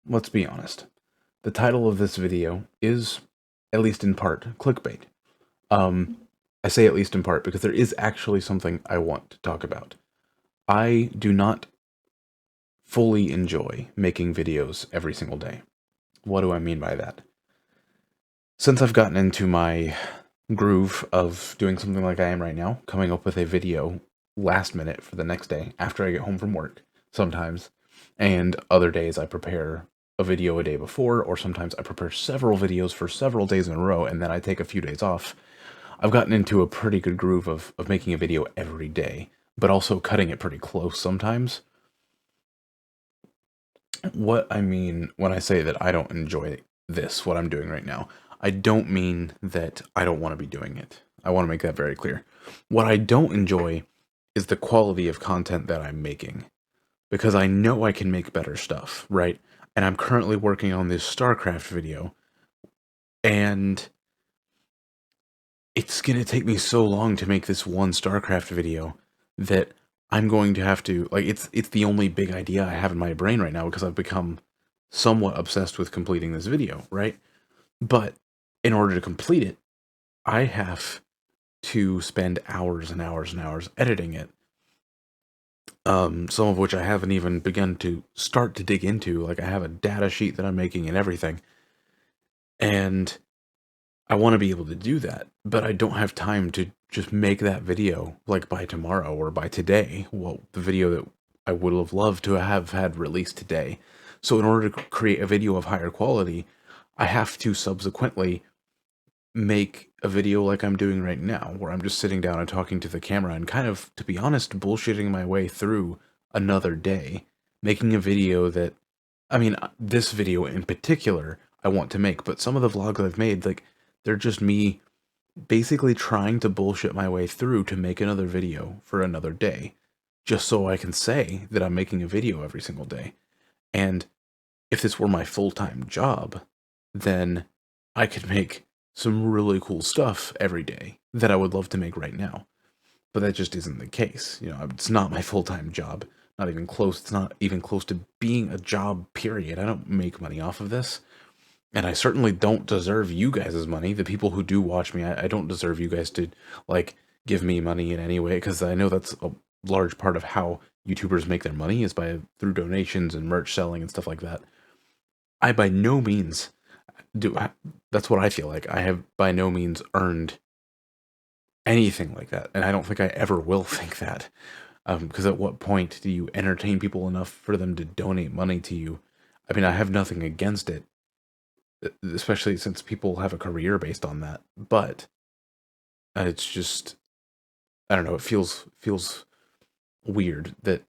let's be honest. The title of this video is, at least in part, clickbait. Um, I say at least in part because there is actually something I want to talk about. I do not fully enjoy making videos every single day. What do I mean by that? Since I've gotten into my groove of doing something like I am right now, coming up with a video last minute for the next day after I get home from work, sometimes, and other days I prepare a video a day before, or sometimes I prepare several videos for several days in a row, and then I take a few days off. I've gotten into a pretty good groove of making a video every day, but also cutting it pretty close sometimes. What I mean when I say that I don't enjoy this, what I'm doing right now, I don't mean that I don't want to be doing it. I want to make that very clear. What I don't enjoy is the quality of content that I'm making, because I know I can make better stuff, right? And I'm currently working on this StarCraft video, and it's going to take me so long to make this one StarCraft video that I'm going to have to, like, it's the only big idea I have in my brain right now because I've become somewhat obsessed with completing this video, right? But in order to complete it, I have to spend hours and hours and hours editing it. Some of which I haven't even begun to start to dig into. Like, I have a data sheet that I'm making and everything. And I want to be able to do that, but I don't have time to just make that video like by tomorrow or by today. Well, the video that I would have loved to have had released today. So in order to create a video of higher quality, I have to subsequently make a video like I'm doing right now, where I'm just sitting down and talking to the camera and kind of, to be honest, bullshitting my way through another day, making a video that, I mean, this video in particular I want to make, but some of the vlogs I've made, like, they're just me basically trying to bullshit my way through to make another video for another day, just so I can say that I'm making a video every single day. And if this were my full-time job, then I could make some really cool stuff every day that I would love to make right now. But that just isn't the case. You know, it's not my full-time job. Not even close. It's not even close to being a job, period. I don't make money off of this. And I certainly don't deserve you guys' money. The people who do watch me, I don't deserve you guys to, like, give me money in any way, because I know that's a large part of how YouTubers make their money is through donations and merch selling and stuff like that. I by no means that's what I feel like. I have by no means earned anything like that, and I don't think I ever will think that. Because at what point do you entertain people enough for them to donate money to you? I mean, I have nothing against it, especially since people have a career based on that. But it's just, I don't know. It feels weird that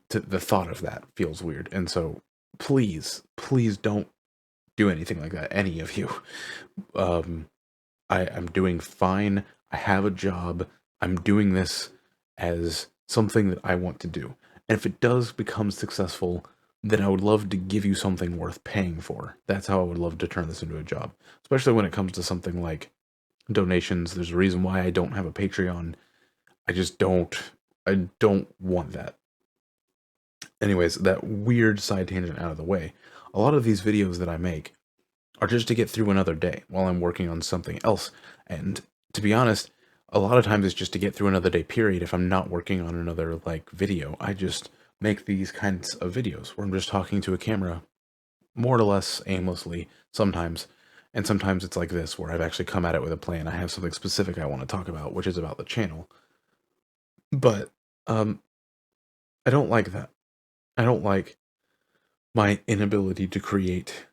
the thought of that feels weird, and so please don't do anything like that. Any of you. Um, I'm doing fine. I have a job. I'm doing this as something that I want to do. And if it does become successful, then I would love to give you something worth paying for. That's how I would love to turn this into a job. Especially when it comes to something like donations. There's a reason why I don't have a Patreon. I don't want that. Anyways, that weird side tangent out of the way. A lot of these videos that I make are just to get through another day while I'm working on something else. And to be honest, a lot of times it's just to get through another day, period. If I'm not working on another, like, video, I just make these kinds of videos where I'm just talking to a camera more or less aimlessly sometimes. And sometimes it's like this, where I've actually come at it with a plan. I have something specific I want to talk about, which is about the channel. But I don't like that. I don't like my inability to create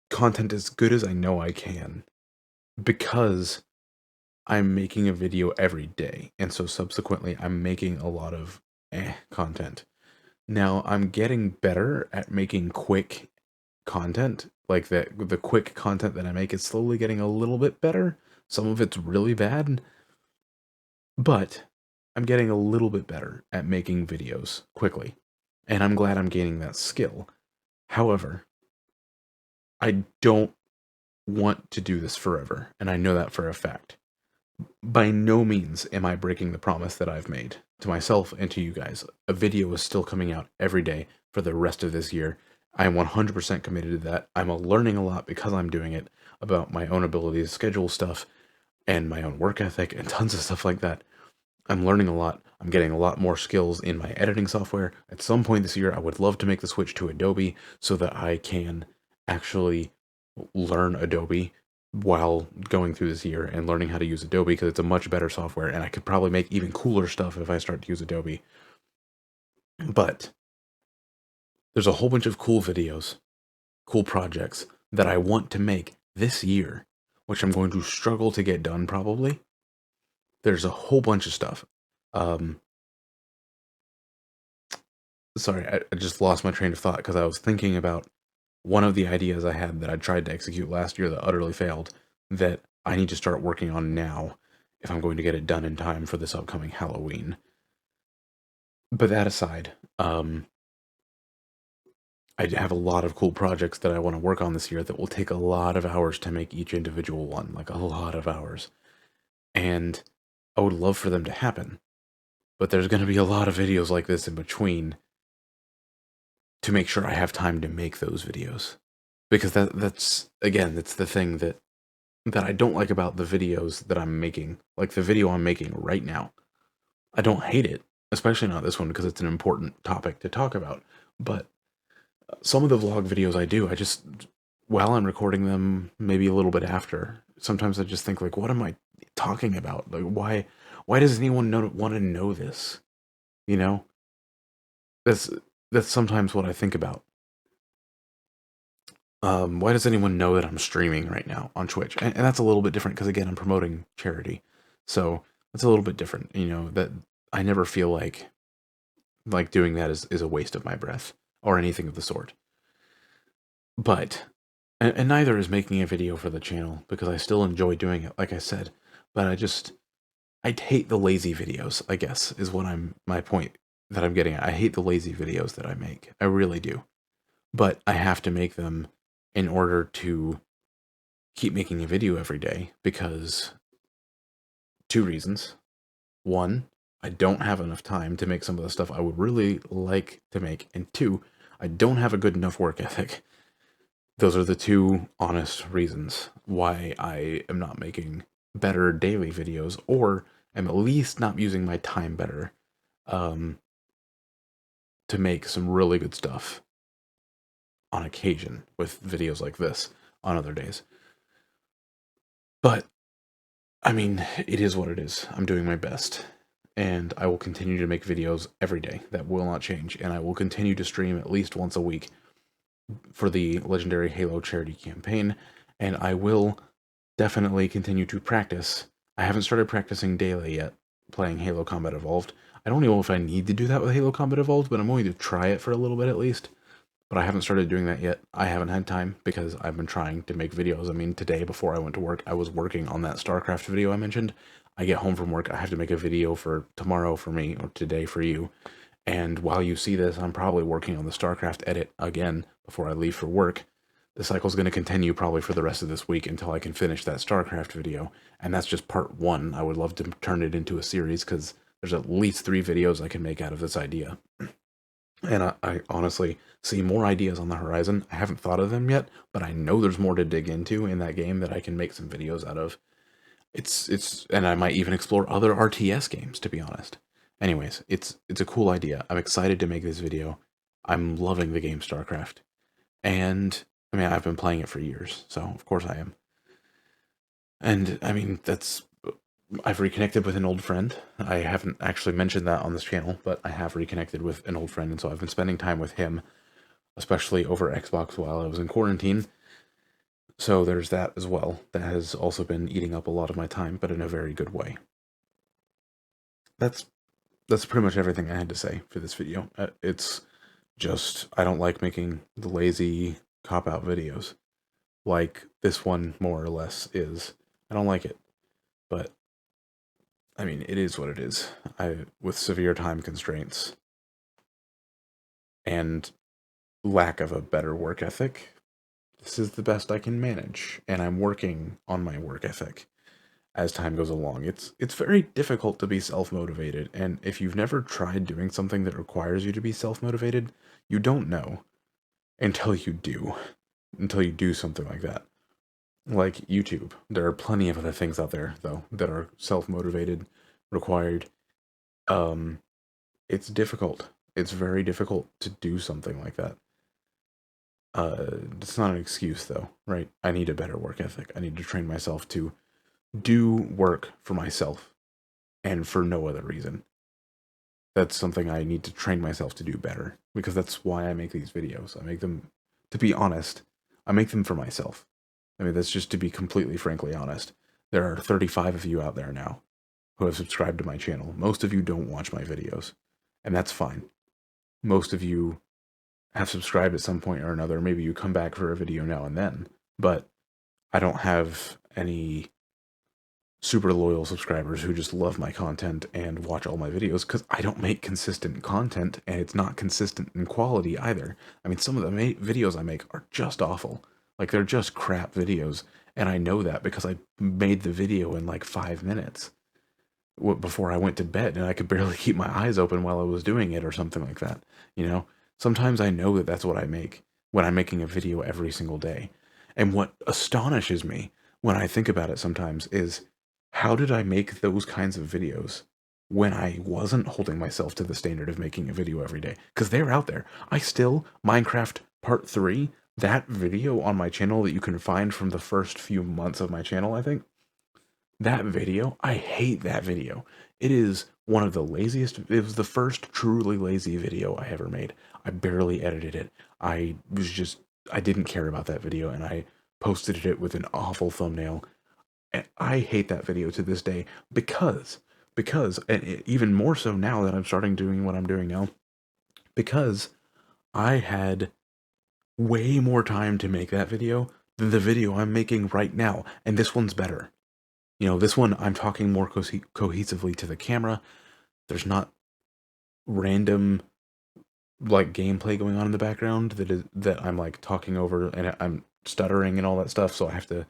content as good as I know I can, because I'm making a video every day, and so subsequently I'm making a lot of content. Now, I'm getting better at making quick content, like the quick content that I make is slowly getting a little bit better. Some of it's really bad, but I'm getting a little bit better at making videos quickly, and I'm glad I'm gaining that skill. However, I don't want to do this forever, and I know that for a fact. By no means am I breaking the promise that I've made to myself and to you guys. A video is still coming out every day for the rest of this year. I am 100% committed to that. I'm learning a lot because I'm doing it about my own ability to schedule stuff and my own work ethic and tons of stuff like that. I'm learning a lot. I'm getting a lot more skills in my editing software. At some point this year, I would love to make the switch to Adobe so that I can actually learn Adobe while going through this year and learning how to use Adobe, because it's a much better software and I could probably make even cooler stuff if I start to use Adobe. But there's a whole bunch of cool videos, cool projects that I want to make this year, which I'm going to struggle to get done probably. There's a whole bunch of stuff. Sorry, I just lost my train of thought because I was thinking about one of the ideas I had that I tried to execute last year that utterly failed, that I need to start working on now if I'm going to get it done in time for this upcoming Halloween. But that aside, I have a lot of cool projects that I want to work on this year that will take a lot of hours to make each individual one, like a lot of hours. And I would love for them to happen. But there's going to be a lot of videos like this in between to make sure I have time to make those videos. Because that's the thing that I don't like about the videos that I'm making. Like the video I'm making right now. I don't hate it, especially not this one because it's an important topic to talk about. But some of the vlog videos I do, I just, while I'm recording them, maybe a little bit after, sometimes I just think like, what am I talking about? Like, why does anyone want to know this? You know, that's sometimes what I think about. Why does anyone know that I'm streaming right now on Twitch? And that's a little bit different because, again, I'm promoting charity. So that's a little bit different, you know, that I never feel like doing that is a waste of my breath or anything of the sort. But, and neither is making a video for the channel because I still enjoy doing it, like I said. But I hate the lazy videos, I guess, is what my point that I'm getting at. I hate the lazy videos that I make. I really do. But I have to make them in order to keep making a video every day because two reasons. One, I don't have enough time to make some of the stuff I would really like to make. And two, I don't have a good enough work ethic. Those are the two honest reasons why I am not making better daily videos, or am at least not using my time better to make some really good stuff on occasion with videos like this on other days. But, I mean, it is what it is. I'm doing my best. And I will continue to make videos every day. That will not change. And I will continue to stream at least once a week for the Legendary Halo charity campaign. And I will definitely continue to practice. I haven't started practicing daily yet, playing Halo Combat Evolved. I don't know if I need to do that with Halo Combat Evolved, but I'm going to try it for a little bit at least. But I haven't started doing that yet. I haven't had time because I've been trying to make videos. I mean, today before I went to work, I was working on that StarCraft video I mentioned. I get home from work, I have to make a video for tomorrow for me, or today for you. And while you see this, I'm probably working on the StarCraft edit again before I leave for work. The cycle's going to continue probably for the rest of this week until I can finish that StarCraft video. And that's just part one. I would love to turn it into a series because there's at least 3 videos I can make out of this idea. And I honestly see more ideas on the horizon. I haven't thought of them yet, but I know there's more to dig into in that game that I can make some videos out of. And I might even explore other RTS games, to be honest. Anyways, it's a cool idea. I'm excited to make this video. I'm loving the game StarCraft. And, I mean, I've been playing it for years, so of course I am. And, I mean, I've reconnected with an old friend. I haven't actually mentioned that on this channel, but I have reconnected with an old friend, and so I've been spending time with him, especially over Xbox while I was in quarantine. So there's that as well. That has also been eating up a lot of my time, but in a very good way. That's pretty much everything I had to say for this video. It's just, I don't like making the lazy cop-out videos. Like this one, more or less, is. I don't like it. But I mean, it is what it is. With severe time constraints and lack of a better work ethic, this is the best I can manage, and I'm working on my work ethic as time goes along. It's very difficult to be self-motivated, and if you've never tried doing something that requires you to be self-motivated, you don't know. until you do something like that. Like YouTube. There are plenty of other things out there, though, that are self-motivated, required. Um, it's difficult. It's very difficult to do something like that. It's not an excuse, though, right? I need a better work ethic. I need to train myself to do work for myself and for no other reason. That's something I need to train myself to do better, because that's why I make these videos. I make them, to be honest, I make them for myself. I mean, that's just to be completely frankly honest. There are 35 of you out there now who have subscribed to my channel. Most of you don't watch my videos, and that's fine. Most of you have subscribed at some point or another. Maybe you come back for a video now and then, but I don't have any super loyal subscribers who just love my content and watch all my videos, because I don't make consistent content, and it's not consistent in quality either. I mean, some of the videos I make are just awful. Like, they're just crap videos, and I know that because I made the video in like 5 minutes before I went to bed, and I could barely keep my eyes open while I was doing it or something like that. You know, sometimes I know that that's what I make when I'm making a video every single day. And what astonishes me when I think about it sometimes is, how did I make those kinds of videos when I wasn't holding myself to the standard of making a video every day? Because they're out there. Minecraft Part 3, that video on my channel that you can find from the first few months of my channel, I think, that video, I hate that video. It is one of the laziest, it was the first truly lazy video I ever made. I barely edited it. I didn't care about that video, and I posted it with an awful thumbnail. And I hate that video to this day because, and even more so now that I'm starting doing what I'm doing now, because I had way more time to make that video than the video I'm making right now, and this one's better. You know, this one, I'm talking more cohesively to the camera. There's not random, like, gameplay going on in the background that I'm, like, talking over, and I'm stuttering and all that stuff, so I have to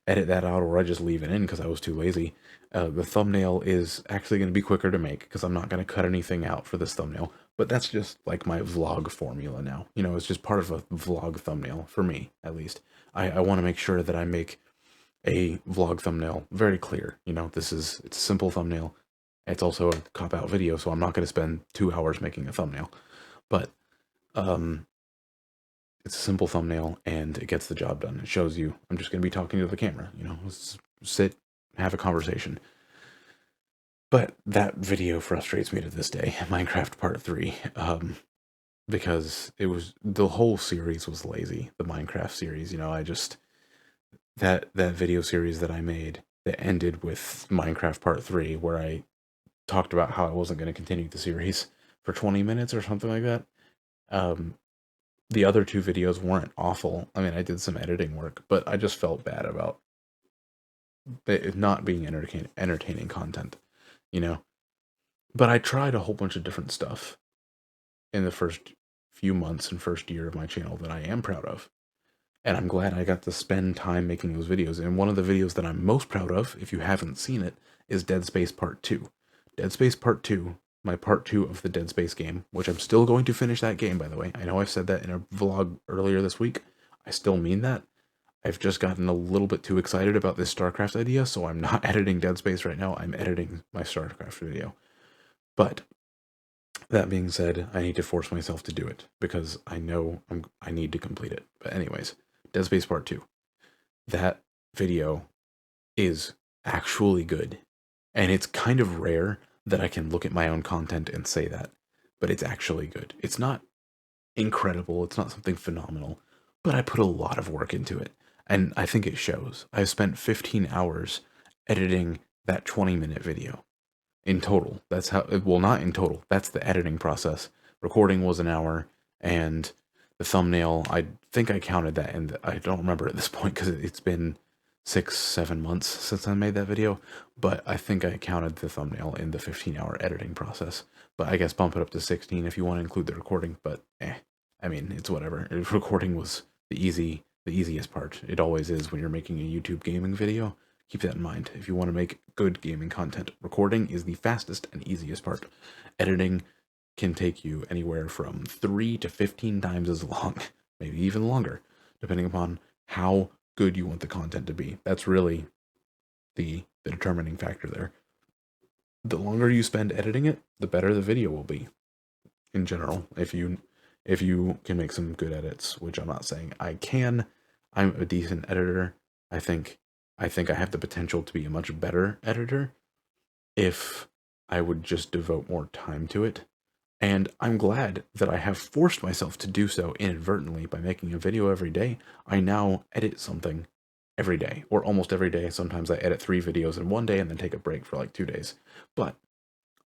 edit that out, or I just leave it in because I was too lazy. The thumbnail is actually going to be quicker to make because I'm not going to cut anything out for this thumbnail, but that's just, like, my vlog formula now. You know, it's just part of a vlog thumbnail, for me, at least. I want to make sure that I make a vlog thumbnail very clear. You know, it's a simple thumbnail. It's also a cop-out video, so I'm not going to spend 2 hours making a thumbnail. But it's a simple thumbnail, and it gets the job done. It shows you I'm just going to be talking to the camera. You know, let's sit, have a conversation. But that video frustrates me to this day, Minecraft Part 3, because the whole series was lazy, the Minecraft series. You know, that video series that I made that ended with Minecraft Part 3, where I talked about how I wasn't going to continue the series for 20 minutes or something like that. The other 2 videos weren't awful. I mean, I did some editing work, but I just felt bad about it not being entertaining content, you know? But I tried a whole bunch of different stuff in the first few months and first year of my channel that I am proud of. And I'm glad I got to spend time making those videos. And one of the videos that I'm most proud of, if you haven't seen it, is Dead Space Part 2. Dead Space Part 2, my Part 2 of the Dead Space game, which I'm still going to finish that game, by the way. I know I said that in a vlog earlier this week. I still mean that. I've just gotten a little bit too excited about this StarCraft idea, so I'm not editing Dead Space right now. I'm editing my StarCraft video. But that being said, I need to force myself to do it because I know I need to complete it. But anyways, Dead Space Part 2. That video is actually good. And it's kind of rare that I can look at my own content and say that. But it's actually good. It's not incredible. It's not something phenomenal. But I put a lot of work into it. And I think it shows. I spent 15 hours editing that 20-minute video. In total. That's how, well, not in total. That's the editing process. Recording was an hour, and the thumbnail, I think I counted that, and I don't remember at this point because it's been 6-7 months since I made that video, but I think I counted the thumbnail in the 15-hour editing process. But I guess bump it up to 16 if you want to include the recording, but I mean, it's whatever. Recording was the easiest part. It always is when you're making a YouTube gaming video. Keep that in mind. If you want to make good gaming content, recording is the fastest and easiest part. Editing can take you anywhere from 3 to 15 times as long. maybe even longer, depending upon how good you want the content to be. That's really the determining factor there. The longer you spend editing it, the better the video will be in general. If you can make some good edits, which I'm not saying I can. I'm a decent editor. I think I have the potential to be a much better editor if I would just devote more time to it. And I'm glad that I have forced myself to do so inadvertently by making a video every day. I now edit something every day, or almost every day. Sometimes I edit 3 videos in one day and then take a break for like 2 days. But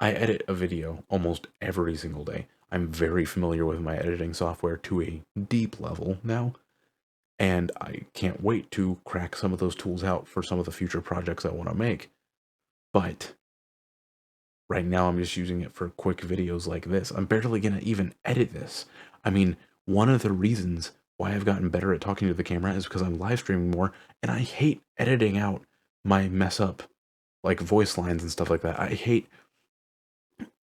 I edit a video almost every single day. I'm very familiar with my editing software to a deep level now, and I can't wait to crack some of those tools out for some of the future projects I want to make. But right now I'm just using it for quick videos like this. I'm barely going to even edit this. I mean, one of the reasons why I've gotten better at talking to the camera is because I'm live streaming more, and I hate editing out my mess up, like voice lines and stuff like that. I hate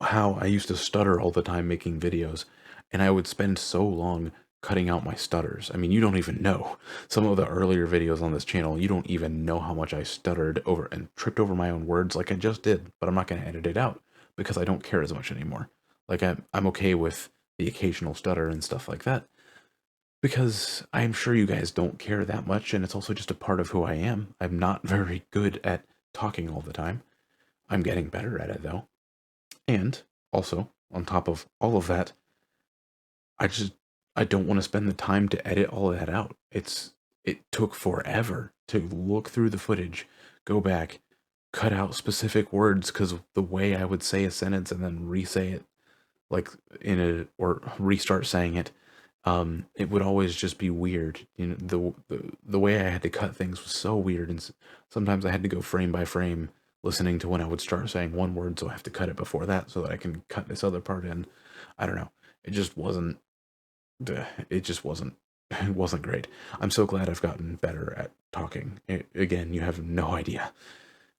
how I used to stutter all the time making videos, and I would spend so long cutting out my stutters. I mean, you don't even know. Some of the earlier videos on this channel, you don't even know how much I stuttered over and tripped over my own words like I just did, but I'm not going to edit it out because I don't care as much anymore. Like, I'm okay with the occasional stutter and stuff like that because I'm sure you guys don't care that much, and it's also just a part of who I am. I'm not very good at talking all the time. I'm getting better at it, though. And also, on top of all of that, I don't want to spend the time to edit all of that out. It took forever to look through the footage, go back, cut out specific words because of the way I would say a sentence and then re-say it, like or restart saying it. It would always just be weird. You know, the way I had to cut things was so weird, and sometimes I had to go frame by frame, listening to when I would start saying one word, so I have to cut it before that so that I can cut this other part in. I don't know. It just wasn't. It just wasn't. It wasn't great. I'm so glad I've gotten better at talking. Again, you have no idea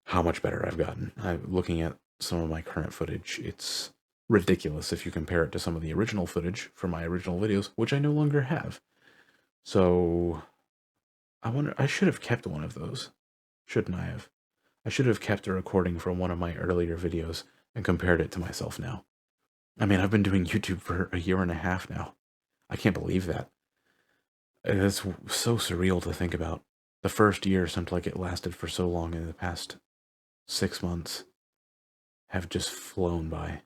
how much better I've gotten. I'm looking at some of my current footage. It's ridiculous if you compare it to some of the original footage from my original videos, which I no longer have. So I wonder, I should have kept one of those, shouldn't I have? I should have kept a recording from one of my earlier videos and compared it to myself now. I mean, I've been doing YouTube for a year and a half now. I can't believe that. It's so surreal to think about. The first year seemed like it lasted for so long, and the past 6 months have just flown by.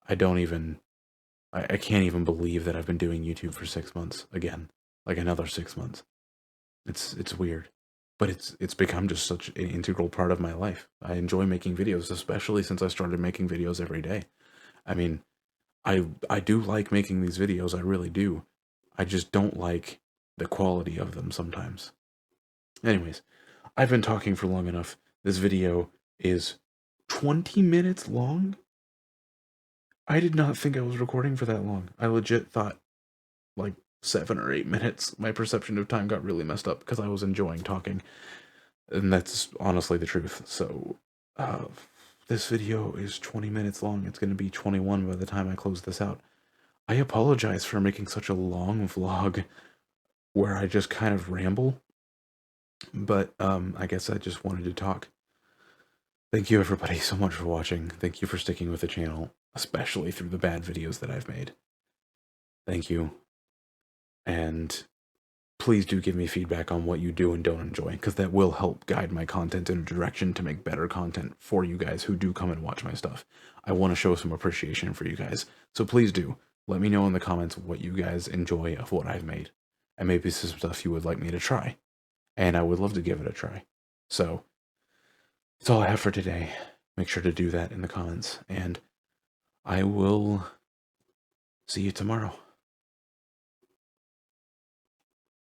I can't even believe that I've been doing YouTube for 6 months again, like another 6 months. It's weird, but it's become just such an integral part of my life. I enjoy making videos, especially since I started making videos every day. I mean, I do like making these videos, I really do. I just don't like the quality of them sometimes. Anyways, I've been talking for long enough. This video is 20 minutes long. I did not think I was recording for that long. I legit thought like 7 or 8 minutes. My perception of time got really messed up because I was enjoying talking. And that's honestly the truth. So, this video is 20 minutes long. It's going to be 21 by the time I close this out. I apologize for making such a long vlog where I just kind of ramble. But, I guess I just wanted to talk. Thank you everybody so much for watching. Thank you for sticking with the channel, especially through the bad videos that I've made. Thank you. And please do give me feedback on what you do and don't enjoy, because that will help guide my content in a direction to make better content for you guys who do come and watch my stuff. I want to show some appreciation for you guys. So please do. Let me know in the comments what you guys enjoy of what I've made. And maybe some stuff you would like me to try. And I would love to give it a try. So, that's all I have for today. Make sure to do that in the comments. And I will see you tomorrow.